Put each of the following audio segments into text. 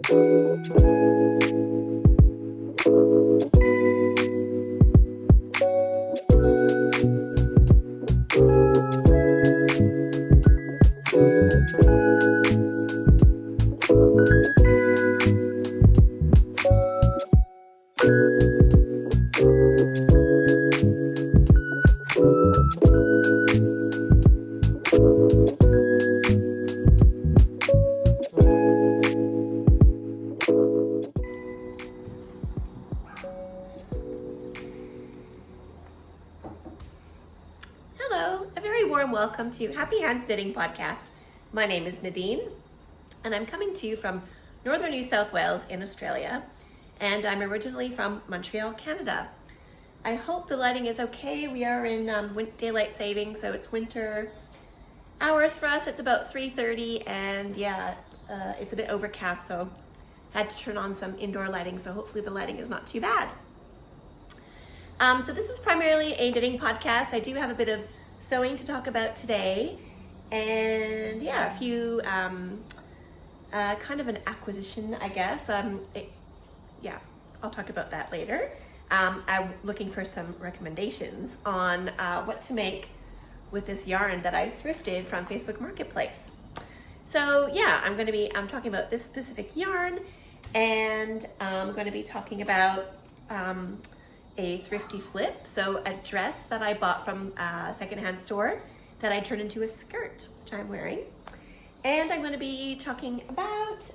Hello, a very warm welcome to Happy Hands Knitting Podcast. My name is Nadine, and I'm coming to you from northern New South Wales in Australia, and I'm originally from Montreal, Canada. I hope the lighting is okay. We are in daylight saving, so it's winter hours for us. It's about 3:30, and it's a bit overcast, so had to turn on some indoor lighting, so hopefully the lighting is not too bad. So this is primarily a knitting podcast. I do have a bit of sewing to talk about today, and a few kind of an acquisition, I guess. I'll talk about that later. I'm looking for some recommendations on what to make with this yarn that I thrifted from Facebook Marketplace. So I'm talking about this specific yarn, and I'm going to be talking about a thrifty flip, so a dress that I bought from a secondhand store that I turned into a skirt, which I'm wearing. And I'm going to be talking about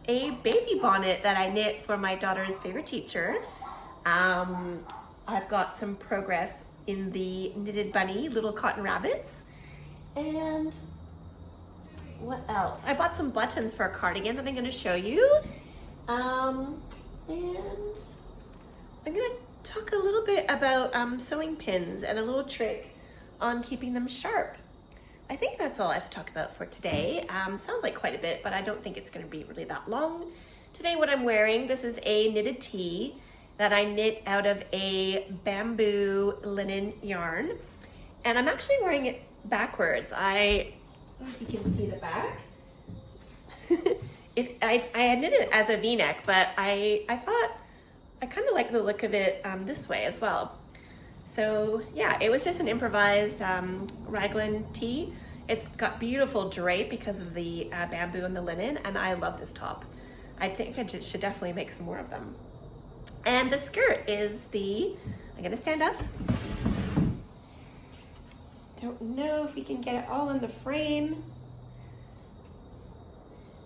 a baby bonnet that I knit for my daughter's favorite teacher. I've got some progress in the knitted bunny little cotton rabbits. And what else? I bought some buttons for a cardigan that I'm going to show you. And I'm going to talk a little bit about sewing pins and a little trick on keeping them sharp. I think that's all I have to talk about for today. Sounds like quite a bit, but I don't think it's going to be really that long. Today what I'm wearing, this is a knitted tee that I knit out of a bamboo linen yarn, and I'm actually wearing it backwards. I don't know if you can see the back. I had knitted it as a v-neck, but I thought I kind of like the look of it this way as well. So it was just an improvised raglan tee. It's got beautiful drape because of the bamboo and the linen, and I love this top. I think I should definitely make some more of them. And the skirt is I'm gonna stand up. Don't know if we can get it all in the frame.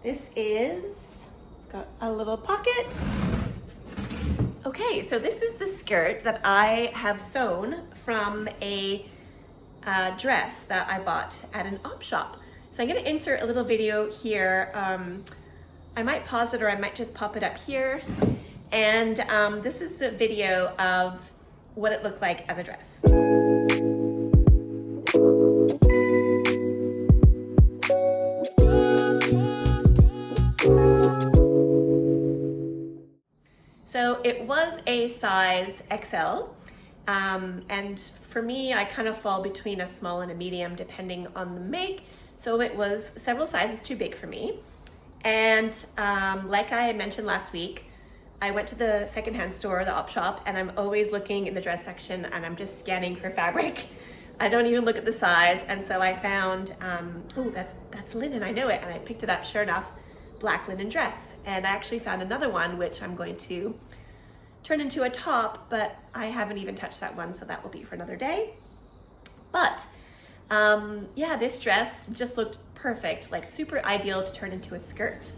It's got a little pocket. Okay, so this is the skirt that I have sewn from a dress that I bought at an op shop. So I'm gonna insert a little video here. I might pause it or I might just pop it up here. And this is the video of what it looked like as a dress. So it was a size XL, and for me, I kind of fall between a small and a medium depending on the make, so it was several sizes too big for me. And like I mentioned last week, I went to the secondhand store, the op shop, and I'm always looking in the dress section and I'm just scanning for fabric. I don't even look at the size, and so I found, that's linen, I know it, and I picked it up, sure enough, black linen dress. And I actually found another one which I'm going to turn into a top, but I haven't even touched that one, so that will be for another day. But this dress just looked perfect, like super ideal to turn into a skirt.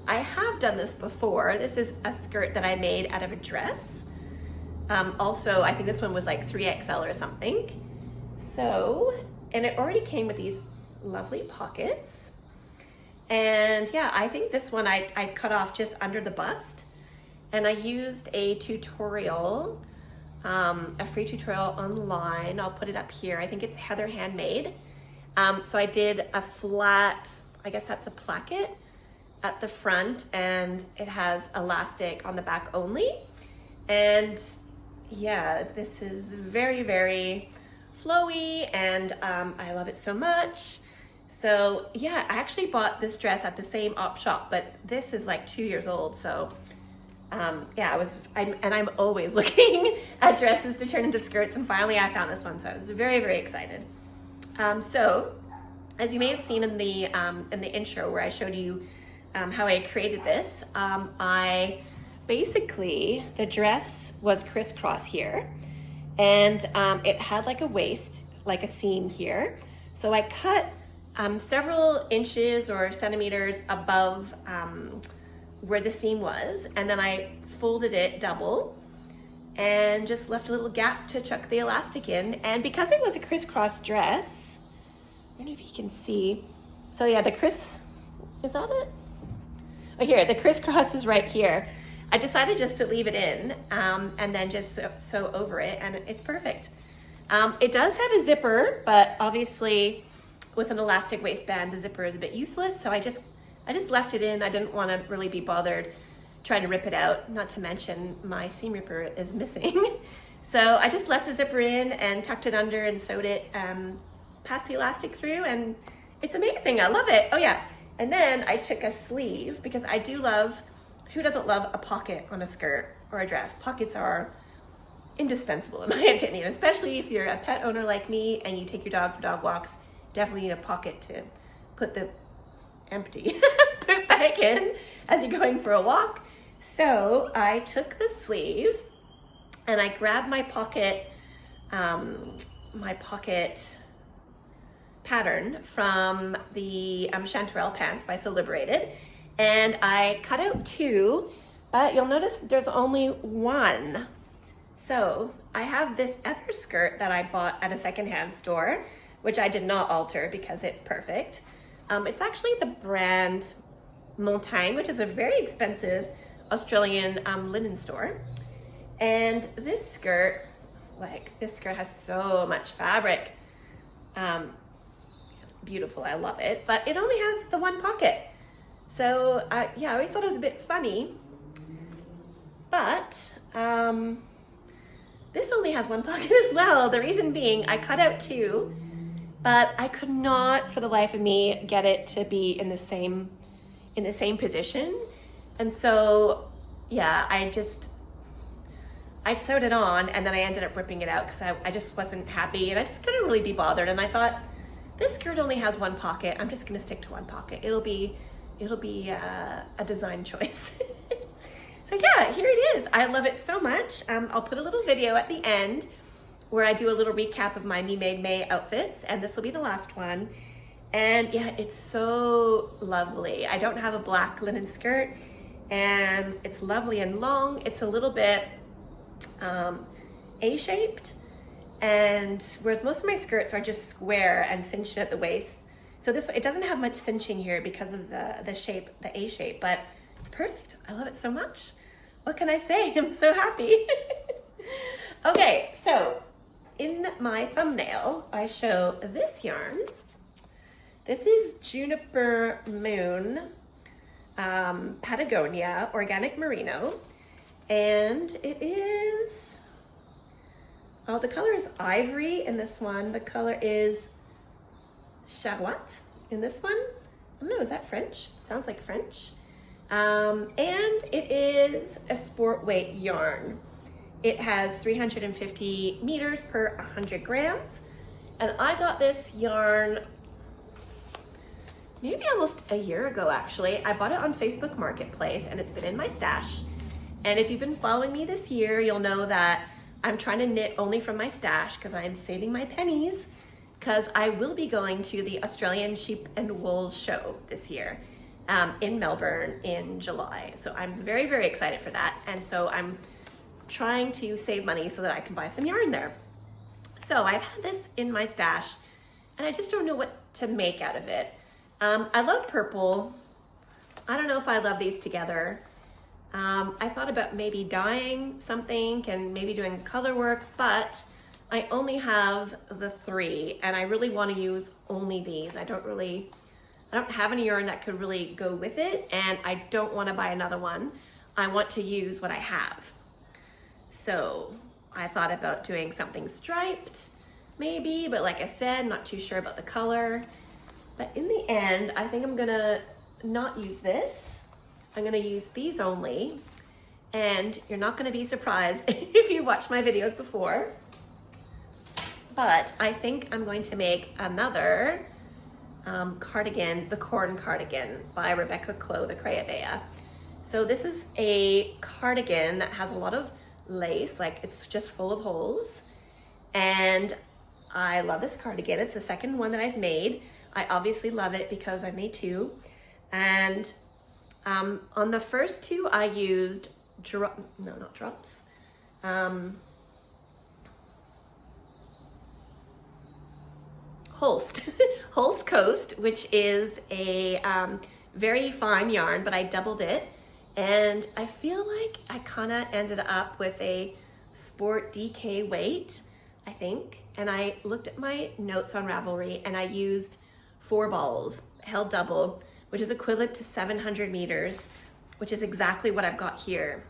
I have done this before. This is a skirt that I made out of a dress. Also, I think this one was like 3XL or something. So, and it already came with these lovely pockets. And I think this one I cut off just under the bust, and I used a tutorial, a free tutorial online. I'll put it up here. I think it's Heather Handmade. So I did a flat, I guess that's a placket at the front, and it has elastic on the back only. And this is very, very flowy, and I love it so much. So yeah, I actually bought this dress at the same op shop, but this is like 2 years old. So yeah, I'm always looking at dresses to turn into skirts, and finally I found this one, so I was very, very excited. So as you may have seen in the intro where I showed you how I created this, the dress was crisscross here, and it had like a waist, like a seam here. So I cut several inches or centimeters above where the seam was, and then I folded it double and just left a little gap to chuck the elastic in. And because it was a crisscross dress, I don't know if you can see. So yeah, is that it? Oh, here, the crisscross is right here. I decided just to leave it in and then just sew over it, and it's perfect. It does have a zipper, but obviously with an elastic waistband, the zipper is a bit useless. So I just left it in. I didn't want to really be bothered trying to rip it out. Not to mention my seam ripper is missing. So I just left the zipper in and tucked it under and sewed it past the elastic through, and it's amazing. I love it. Oh yeah. And then I took a sleeve because I do love, who doesn't love a pocket on a skirt or a dress? Pockets are indispensable in my opinion, especially if you're a pet owner like me and you take your dog for dog walks. Definitely need a pocket to put the empty poop back in as you're going for a walk. So I took the sleeve and I grabbed my pocket pattern from the Chanterelle pants by So Liberated, and I cut out 2, but you'll notice there's only 1. So I have this other skirt that I bought at a secondhand store, which I did not alter because it's perfect. It's actually the brand Montagne, which is a very expensive Australian linen store. And this skirt has so much fabric. It's beautiful, I love it, but it only has the 1 pocket. So yeah, I always thought it was a bit funny, but this only has 1 pocket as well. The reason being, I cut out 2, but I could not for the life of me get it to be in the same position. And so yeah, I sewed it on, and then I ended up ripping it out because I just wasn't happy, and I just couldn't really be bothered. And I thought, this skirt only has 1 pocket. I'm just gonna stick to 1 pocket. It'll be a design choice. So yeah, here it is. I love it so much. I'll put a little video at the end where I do a little recap of my Me Made May outfits, and this will be the last one. And yeah, it's so lovely. I don't have a black linen skirt, and it's lovely and long. It's a little bit A-shaped, and whereas most of my skirts are just square and cinched at the waist, so it doesn't have much cinching here because of the shape, the A shape, but it's perfect. I love it so much. What can I say? I'm so happy. Okay, so in my thumbnail, I show this yarn. This is Juniper Moon Patagonia Organic Merino, and it is, the color is ivory in this one. The color is Charlotte in this one. I don't know, is that French? Sounds like French. And it is a sport weight yarn. It has 350 meters per 100 grams. And I got this yarn maybe almost a year ago, actually. I bought it on Facebook Marketplace, and it's been in my stash. And if you've been following me this year, you'll know that I'm trying to knit only from my stash because I'm saving my pennies, because I will be going to the Australian Sheep and Wool Show this year in Melbourne in July. So I'm very, very excited for that. And so I'm trying to save money so that I can buy some yarn there. So I've had this in my stash, and I just don't know what to make out of it. I love purple. I don't know if I love these together. I thought about maybe dyeing something and maybe doing color work, but I only have the 3, and I really want to use only these. I don't have any yarn that could really go with it, and I don't want to buy another one. I want to use what I have. So I thought about doing something striped maybe, but like I said, not too sure about the color. But in the end, I think I'm gonna not use this. I'm gonna use these only. And you're not gonna be surprised if you've watched my videos before. But I think I'm going to make another cardigan, the Corn Cardigan by Rebecca Clow, the Crayabea. So this is a cardigan that has a lot of lace, like it's just full of holes. And I love this cardigan. It's the second one that I've made. I obviously love it because I made two. And on the first two, I used Holst. Holst Coast, which is a very fine yarn, but I doubled it. And I feel like I kind of ended up with a Sport DK weight, I think. And I looked at my notes on Ravelry and I used 4 balls, held double, which is equivalent to 700 meters, which is exactly what I've got here.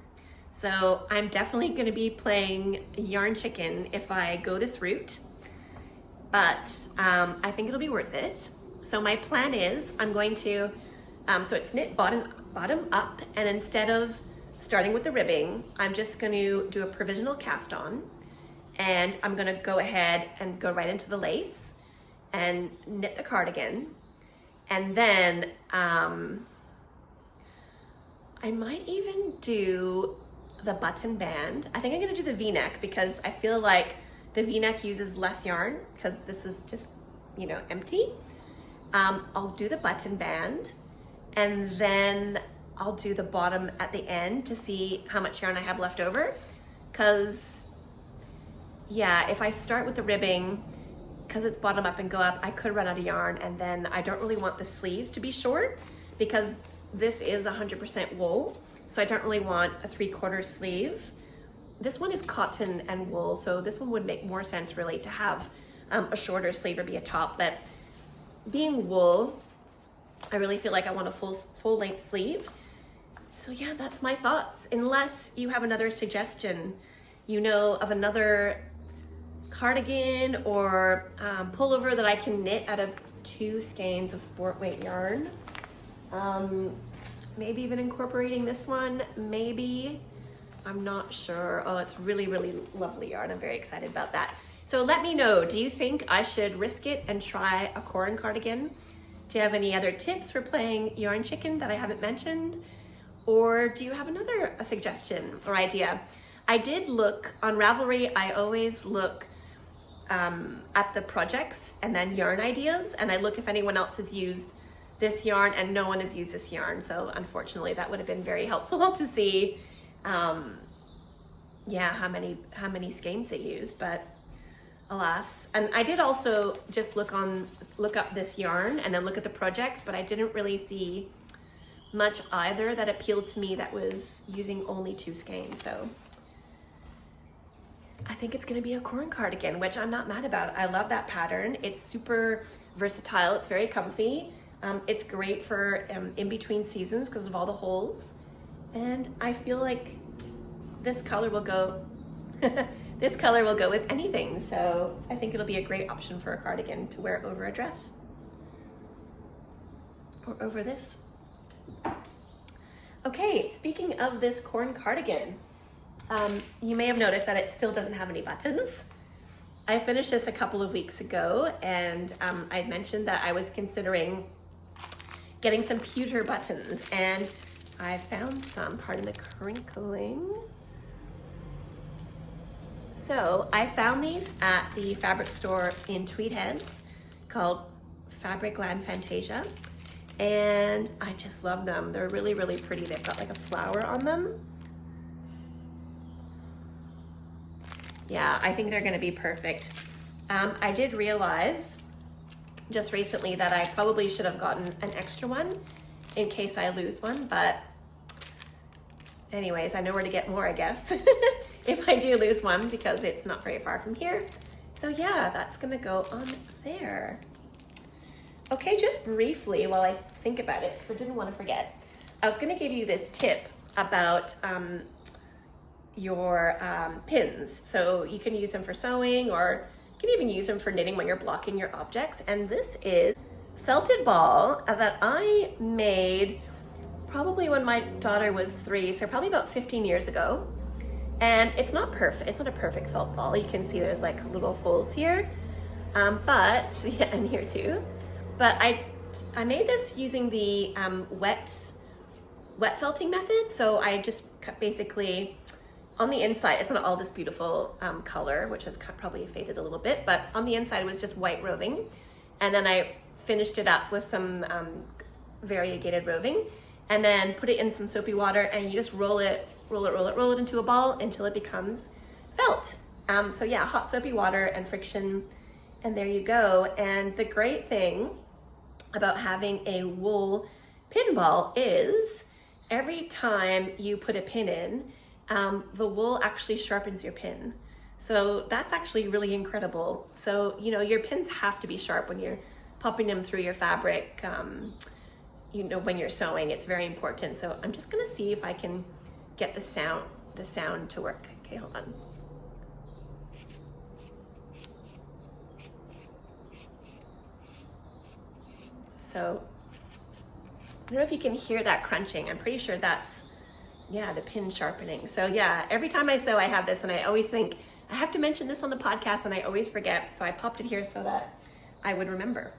So I'm definitely gonna be playing yarn chicken if I go this route, but I think it'll be worth it. So my plan is I'm going to, so it's knit bottom up, and instead of starting with the ribbing, I'm just going to do a provisional cast on, and I'm going to go ahead and go right into the lace and knit the cardigan. And then I might even do the button band. I think I'm going to do the V-neck because I feel like the V-neck uses less yarn because this is just, you know, empty. I'll do the button band, and then I'll do the bottom at the end to see how much yarn I have left over. Cause yeah, if I start with the ribbing, cause it's bottom up and go up, I could run out of yarn, and then I don't really want the sleeves to be short because this is 100% wool. So I don't really want a 3/4 sleeve. This one is cotton and wool, so this one would make more sense really to have a shorter sleeve or be a top, but being wool, I really feel like I want a full length sleeve. So yeah, that's my thoughts. Unless you have another suggestion, you know, of another cardigan or pullover that I can knit out of 2 skeins of sport weight yarn. Maybe even incorporating this one, maybe. I'm not sure. Oh, it's really, really lovely yarn. I'm very excited about that. So let me know, do you think I should risk it and try a Corn cardigan? Do you have any other tips for playing yarn chicken that I haven't mentioned? Or do you have another suggestion or idea? I did look on Ravelry. I always look at the projects and then yarn ideas, and I look if anyone else has used this yarn, and no one has used this yarn. So unfortunately that would have been very helpful to see yeah, how many skeins they used, but alas. And I did also just look up this yarn and then look at the projects, but I didn't really see much either that appealed to me that was using only 2 skeins. So I think it's gonna be a Corn cardigan, which I'm not mad about. I love that pattern. It's super versatile. It's very comfy. It's great for in between seasons because of all the holes. And I feel like this color will go this color will go with anything. So I think it'll be a great option for a cardigan to wear over a dress or over this. Okay, speaking of this Corn cardigan, you may have noticed that it still doesn't have any buttons. I finished this a couple of weeks ago, and I mentioned that I was considering getting some pewter buttons, and I found some, pardon the crinkling. So I found these at the fabric store in Tweed Heads called Fabric Land Fantasia, and I just love them. They're really, really pretty. They've got like a flower on them. Yeah, I think they're gonna be perfect. I did realize just recently that I probably should have gotten an extra one in case I lose one, but anyways, I know where to get more, I guess, if I do lose one, because it's not very far from here. So yeah, that's gonna go on there. Okay, just briefly while I think about it, because I didn't want to forget, I was gonna give you this tip about your pins. So you can use them for sewing, or you can even use them for knitting when you're blocking your objects. And this is felted ball that I made probably when my daughter was 3, so probably about 15 years ago. And it's not perfect, it's not a perfect felt ball. You can see there's like little folds here, but, yeah, and here too. But I made this using the wet felting method. So I just cut basically on the inside, it's not all this beautiful color, which has probably faded a little bit, but on the inside it was just white roving. And then I finished it up with some variegated roving, and then put it in some soapy water, and you just roll it into a ball until it becomes felt. So yeah, hot soapy water and friction, and there you go. And the great thing about having a wool pin ball is every time you put a pin in, the wool actually sharpens your pin. So that's actually really incredible. So, you know, your pins have to be sharp when you're popping them through your fabric. You know, when you're sewing, it's very important. So I'm just gonna see if I can get the sound to work. Okay, hold on. So I don't know if you can hear that crunching. I'm pretty sure that's, yeah, the pin sharpening. So yeah, every time I sew, I have this, and I always think, I have to mention this on the podcast, and I always forget. So I popped it here so that I would remember.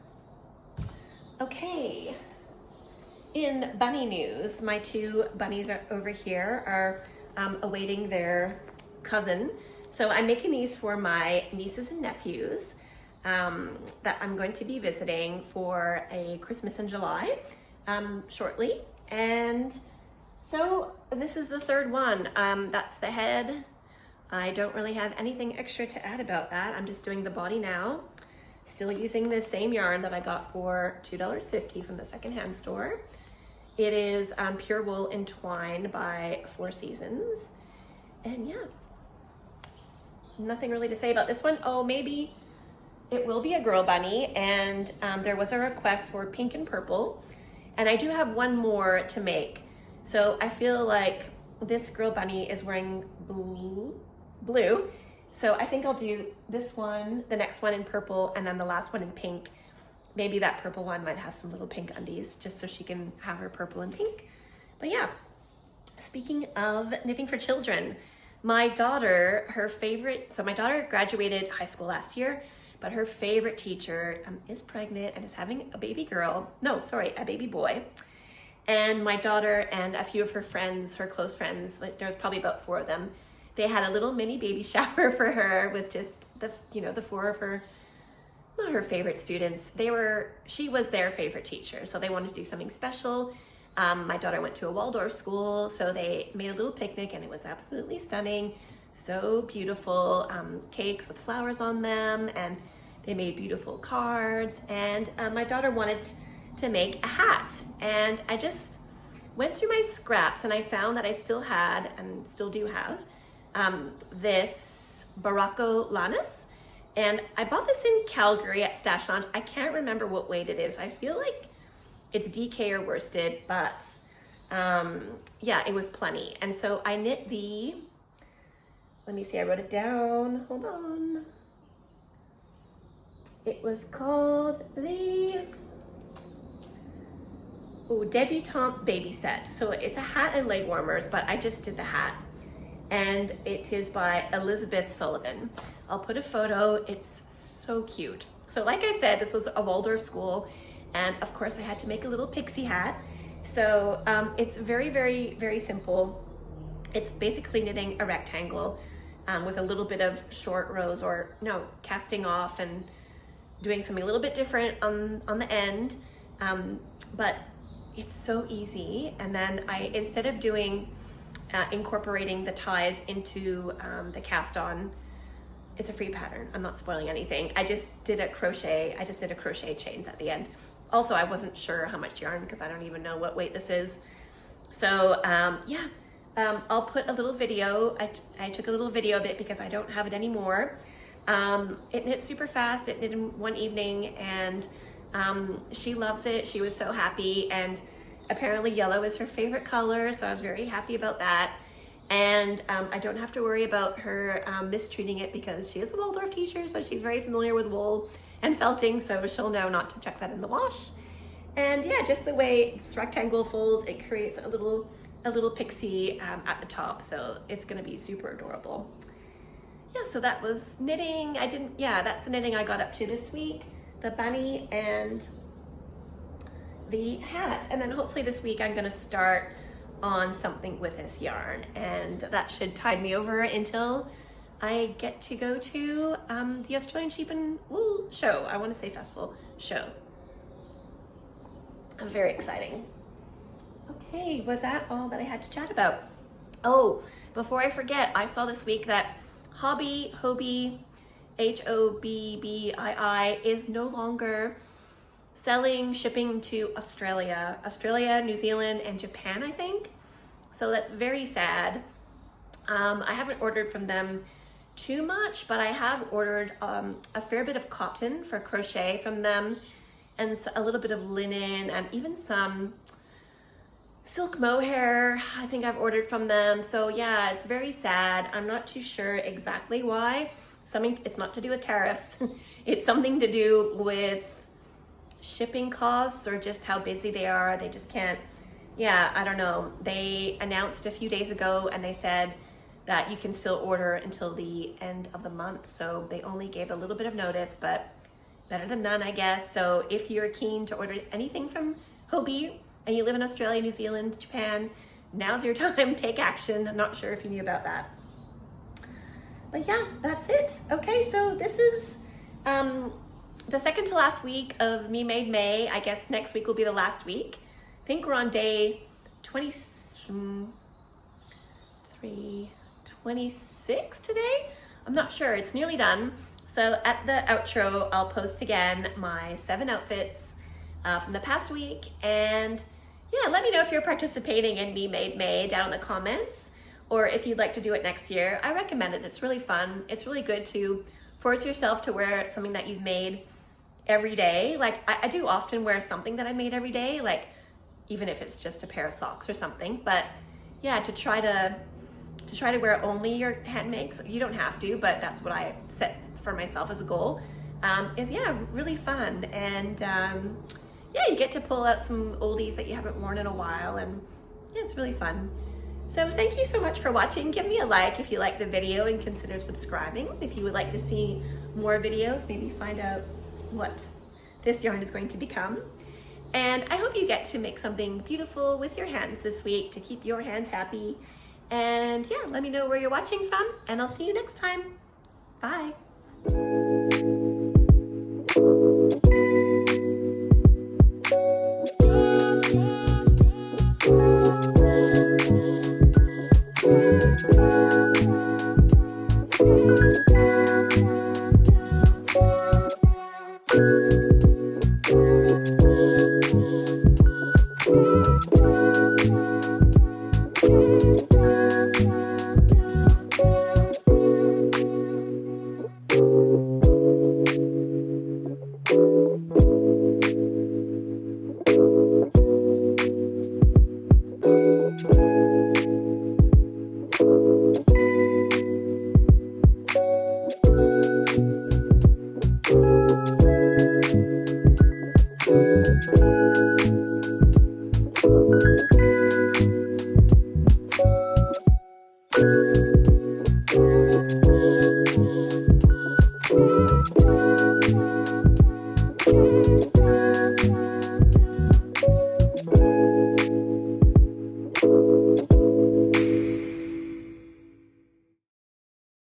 Okay, in bunny news, my 2 bunnies are over here are awaiting their cousin. So I'm making these for my nieces and nephews that I'm going to be visiting for a Christmas in July shortly. And so this is the 3rd one. That's the head. I don't really have anything extra to add about that. I'm just doing the body now. Still using the same yarn that I got for $2.50 from the secondhand store. It is pure wool and twine by 4 Seasons. And yeah, nothing really to say about this one. Oh, maybe it will be a girl bunny, and there was a request for pink and purple, and I do have one more to make. So I feel like this girl bunny is wearing blue. So I think I'll do this one, the next one in purple, and then the last one in pink. Maybe that purple one might have some little pink undies, just so she can have her purple and pink. But yeah, speaking of knitting for children, my daughter, my daughter graduated high school last year, but her favorite teacher is pregnant and is having a baby boy. And my daughter and a few of her friends, her close friends, like there was probably about 4 of them, they had a little mini baby shower for her with just the 4 of her, not her favorite students. She was their favorite teacher, so they wanted to do something special. My daughter went to a Waldorf school, so they made a little picnic, and it was absolutely stunning. So beautiful, cakes with flowers on them, and they made beautiful cards. And my daughter wanted to make a hat, and I just went through my scraps, and I found that I still had, and still do have, this Barocco Lannis, and I bought this in Calgary at Stash Lounge. I can't remember what weight it is. I feel like it's DK or worsted, but yeah, it was plenty. And so I knit let me see, I wrote it down, hold on. It was called the Debutante Baby Set. So it's a hat and leg warmers, but I just did the hat. And it is by Elizabeth Sullivan. I'll put a photo, it's so cute. So like I said, this was a Waldorf school, and of course I had to make a little pixie hat. So it's very, very, very simple. It's basically knitting a rectangle with a little bit of short rows, or no, casting off and doing something a little bit different on the end. But it's so easy. And then instead of doing incorporating the ties into the cast on, it's a free pattern. I'm not spoiling anything. I just did a crochet chains at the end. Also, I wasn't sure how much yarn because I don't even know what weight this is. So yeah, I'll put a little video. I took a little video of it because I don't have it anymore. It knit super fast. It knit in one evening, and she loves it. She was so happy, and apparently yellow is her favorite color, so I was very happy about that. And I don't have to worry about her mistreating it because she is a Waldorf teacher, so she's very familiar with wool. and felting, so she'll know not to chuck that in the wash. And yeah, just the way this rectangle folds, it creates a little pixie at the top, so it's gonna be super adorable. Yeah, so that was knitting. That's the knitting I got up to this week, the bunny and the hat. And then hopefully this week I'm gonna start on something with this yarn, and that should tide me over until I get to go to the Australian Sheep and Wool show. I want to say festival show. Very exciting. Okay, was that all that I had to chat about? Oh, before I forget, I saw this week that Hobbii, Hobbii, is no longer selling shipping to Australia, New Zealand, and Japan, I think. So that's very sad. I haven't ordered from them too much, but I have ordered a fair bit of cotton for crochet from them, and a little bit of linen, and even some silk mohair I think I've ordered from them. So yeah, it's very sad. I'm not too sure exactly why. It's not to do with tariffs. It's something to do with shipping costs or just how busy they are. They just can't, yeah, I don't know. They announced a few days ago and they said that you can still order until the end of the month. So they only gave a little bit of notice, but better than none, I guess. So if you're keen to order anything from Hobbii and you live in Australia, New Zealand, Japan, now's your time. Take action. I'm not sure if you knew about that. But yeah, that's it. Okay, so this is the second to last week of Me Made May. I guess next week will be the last week. I think we're on day 26 today. I'm not sure. It's nearly done. So at the outro, I'll post again my 7 outfits from the past week. And yeah, let me know if you're participating in Me Made May down in the comments, or if you'd like to do it next year. I recommend it. It's really fun. It's really good to force yourself to wear something that you've made every day. Like I do often wear something that I made every day, like even if it's just a pair of socks or something. But yeah, to try to wear only your hand makes, you don't have to, but that's what I set for myself as a goal, is yeah, really fun. And yeah, you get to pull out some oldies that you haven't worn in a while, and yeah, it's really fun. So thank you so much for watching. Give me a like if you like the video, and consider subscribing if you would like to see more videos, maybe find out what this yarn is going to become. And I hope you get to make something beautiful with your hands this week to keep your hands happy. And yeah, let me know where you're watching from, and I'll see you next time. Bye. Thank you.